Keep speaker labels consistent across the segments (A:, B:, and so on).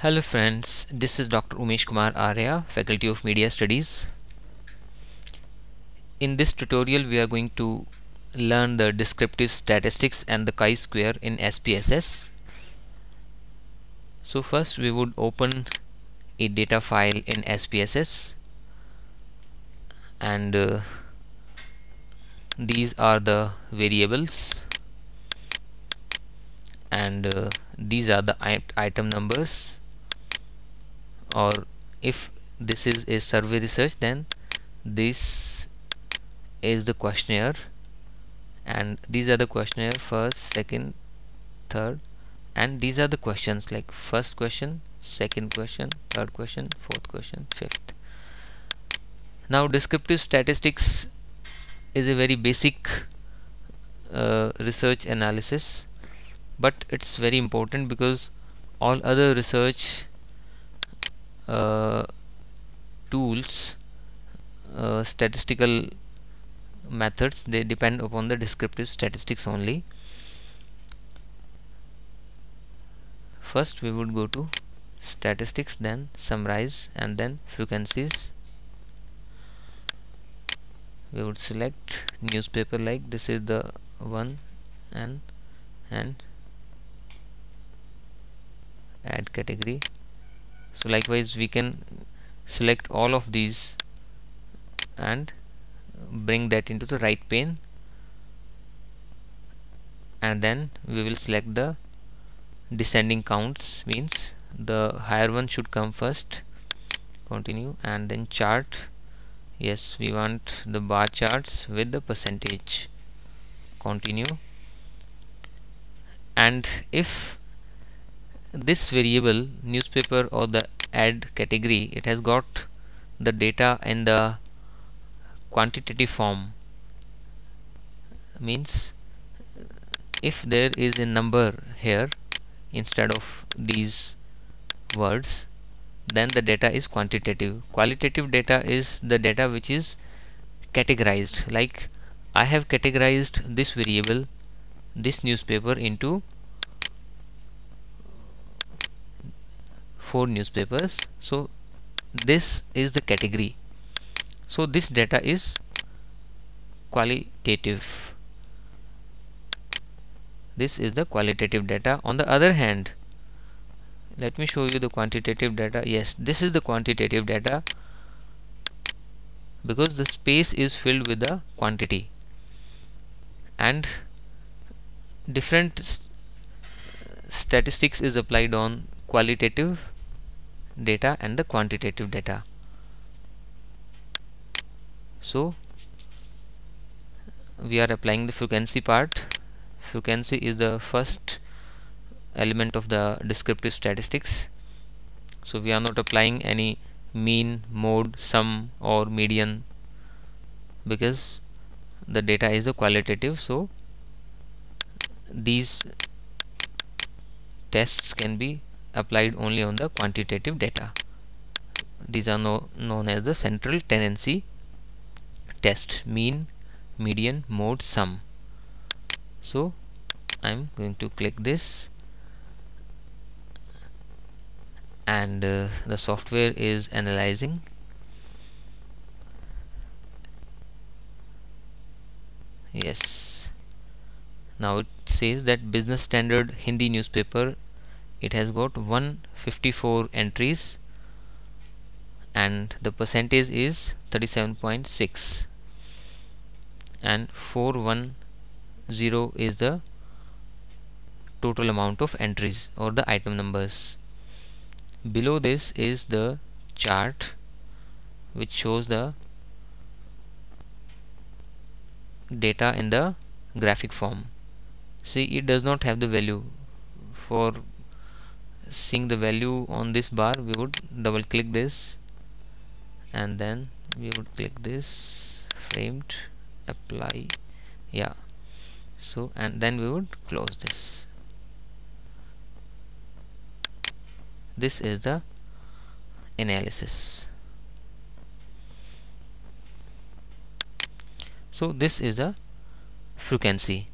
A: Hello friends, this is Dr. Umesh Arya, Faculty of Media Studies. In this tutorial we are going to learn the descriptive statistics and the chi-square in SPSS. So first we would open a data file in SPSS, and these are the variables, and these are the item numbers, or if this is a survey research, then this is the questionnaire, and these are the questionnaire first, second, third, and these are the questions like first question, second question, third question, fourth question, fifth. Now descriptive statistics is a very basic research analysis, but it's very important because all other research tools, statistical methods, they depend upon the descriptive statistics only. First we would go to statistics, then summarize, and then frequencies. We would select newspaper, like this is the one, and add category. So likewise we can select all of these and bring that into the right pane, and then we will select the descending counts, means the higher one should come first. Continue, and then chart. Yes, we want the bar charts with the percentage. Continue, and if this variable newspaper or the add category, it has got the data in the quantitative form, means if there is a number here instead of these words, then the data is quantitative. Qualitative data is the data which is categorized, like I have categorized this variable, this newspaper, into 4 newspapers, so this is the category, so this data is qualitative. This is the qualitative data. On the other hand, let me show you the quantitative data. Yes, this is the quantitative data because the space is filled with the quantity, and different statistics is applied on qualitative data and the quantitative data. So we are applying the frequency part. Frequency is the first element of the descriptive statistics, so we are not applying any mean, mode, sum or median because the data is the qualitative, so these tests can be applied only on the quantitative data. These are known as the central tendency test: mean, median, mode, sum. So I'm going to click this, and the software is analyzing. Yes, now it says that Business Standard Hindi newspaper, it has got 154 entries and the percentage is 37.6, and 410 is the total amount of entries or the item numbers. Below this is the chart which shows the data in the graphic form. See, it does not have the value. For seeing the value on this bar, we would double click this, and then we would click this framed, apply, yeah, so, and then we would close this. This is the analysis. So this is the frequency.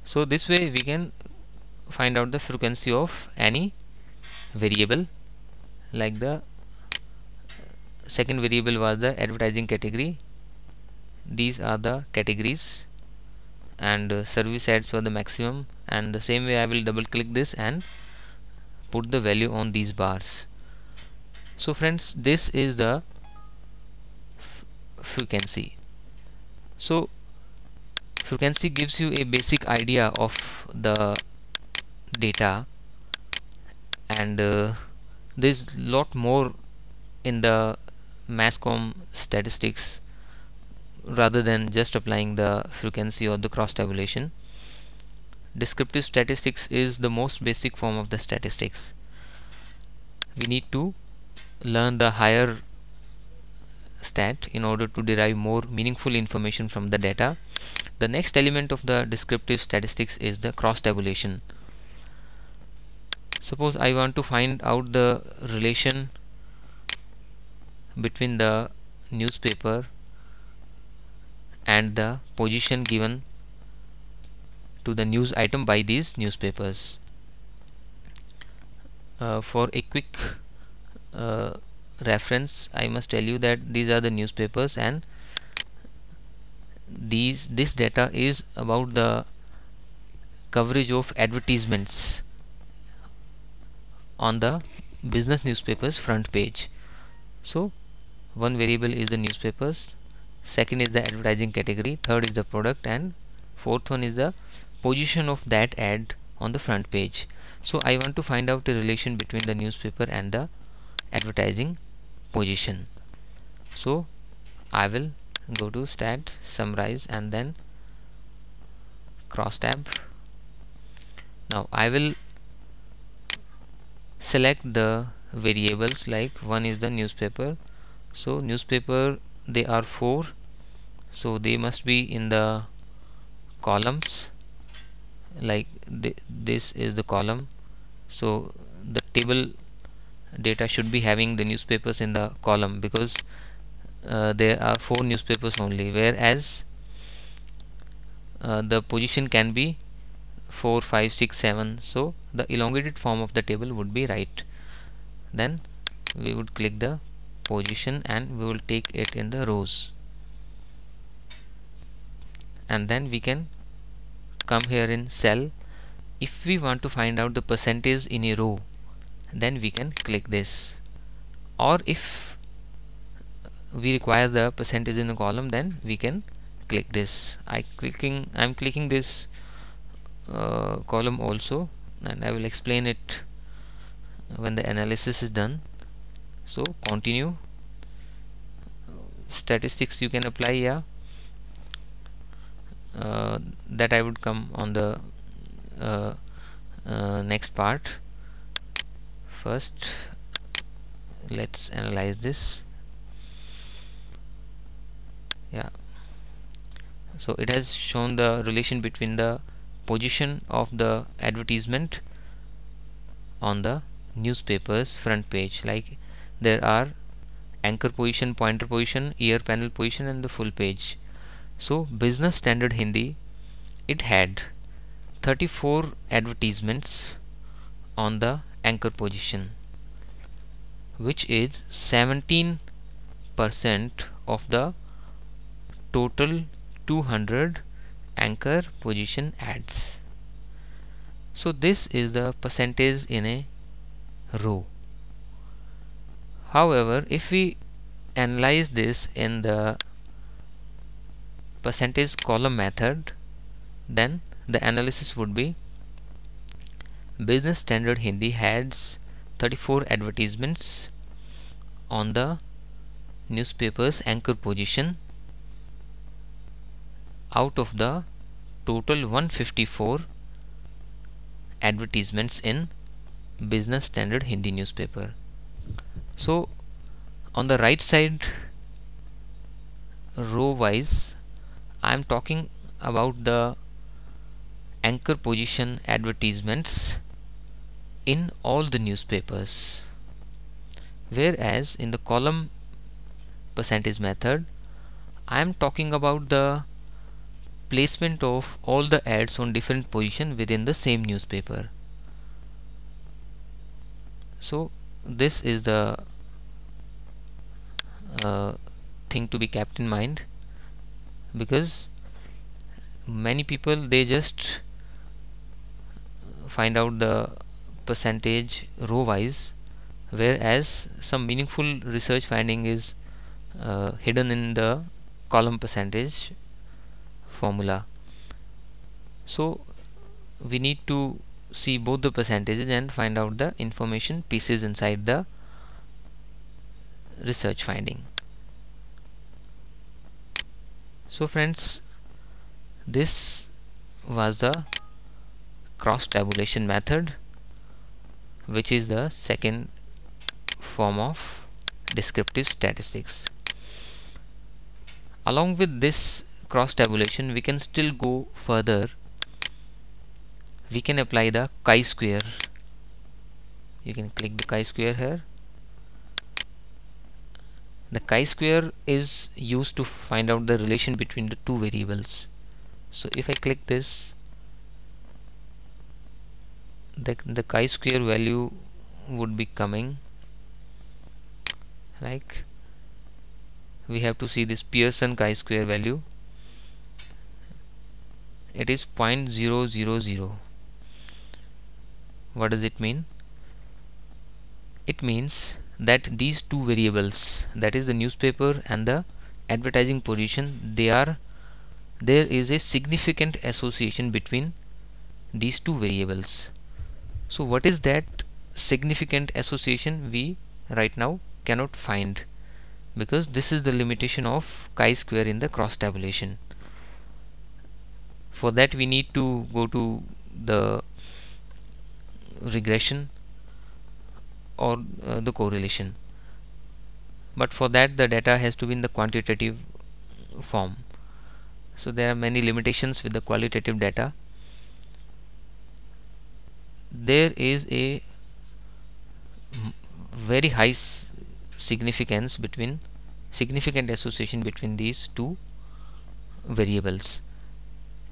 A: So this way we can find out the frequency of any variable like the second variable was the advertising category. These are the categories, and service ads for the maximum, and the same way I will double click this and put the value on these bars. So friends, this is the frequency. So frequency gives you a basic idea of the data, and there's lot more in the mass comm statistics rather than just applying the frequency or the cross tabulation. Descriptive statistics is the most basic form of the statistics. We need to learn the higher stat in order to derive more meaningful information from the data. The next element of the descriptive statistics is the cross tabulation. Suppose I want to find out the relation between the newspaper and the position given to the news item by these newspapers. For a quick reference, I must tell you that these are the newspapers, and this data is about the coverage of advertisements on the business newspapers front page. So one variable is the newspapers, second is the advertising category, third is the product, and fourth one is the position of that ad on the front page. So I want to find out the relation between the newspaper and the advertising position. So I will go to stat, summarize, and then cross tab. Now I will select the variables, like one is the newspaper. So newspaper, they are 4, so they must be in the columns, like this is the column. So the table data should be having the newspapers in the column, because there are 4 newspapers only, whereas the position can be 4, 5, 6, 7. So the elongated form of the table would be right. Then we would click the position and we will take it in the rows, and then we can come here in cell. If we want to find out the percentage in a row, then we can click this, or if we require the percentage in a column, then we can click this. I'm clicking this column also, and I will explain it when the analysis is done. So continue. Statistics you can apply, yeah, that I would come on the next part. First let's analyze this. Yeah, so it has shown the relation between the position of the advertisement on the newspaper's front page, like there are anchor position, pointer position, ear panel position, and the full page. So Business Standard Hindi, it had 34 advertisements on the anchor position, which is 17% of the total 200 anchor position ads. So this is the percentage in a row. However, if we analyze this in the percentage column method, then the analysis would be Business Standard Hindi has 34 advertisements on the newspaper's anchor position out of the total 154 advertisements in Business Standard Hindi newspaper. So on the right side, row wise, I am talking about the anchor position advertisements in all the newspapers, whereas in the column percentage method, I am talking about the placement of all the ads on different position within the same newspaper. So this is the thing to be kept in mind, because many people they just find out the percentage row wise, whereas some meaningful research finding is hidden in the column percentage formula. So we need to see both the percentages and find out the information pieces inside the research finding. So friends, this was the cross tabulation method, which is the second form of descriptive statistics. Along with this cross tabulation, we can still go further. We can apply the chi-square. You can click the chi-square here. The chi-square is used to find out the relation between the two variables. So if I click this, the chi-square value would be coming like, we have to see this Pearson chi-square value. It is 0.000. What does it mean? It means that these two variables, that is the newspaper and the advertising position, there is a significant association between these two variables. So what is that significant association? We right now cannot find, because this is the limitation of chi-square in the cross tabulation. For that we need to go to the regression or the correlation, but for that the data has to be in the quantitative form. So there are many limitations with the qualitative data. There is a very high significant association between these two variables.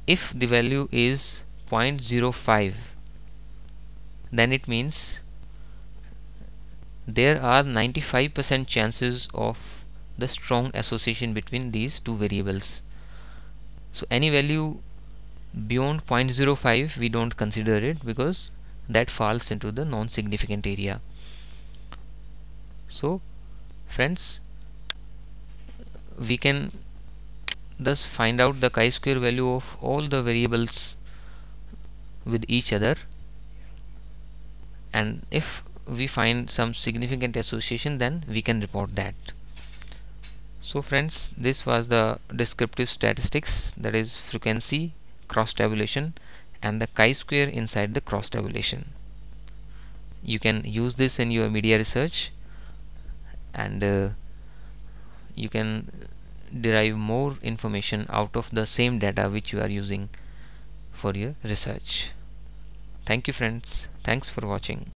A: If the value is 0.05, then it means there are 95% chances of the strong association between these two variables. So any value beyond 0.05 we don't consider it, because that falls into the non-significant area. So friends, we can thus find out the chi-square value of all the variables with each other, and if we find some significant association, then we can report that. So friends, this was the descriptive statistics, that is frequency, cross tabulation, and the chi-square inside the cross tabulation. You can use this in your media research, and you can derive more information out of the same data which you are using for your research. Thank you friends. Thanks for watching.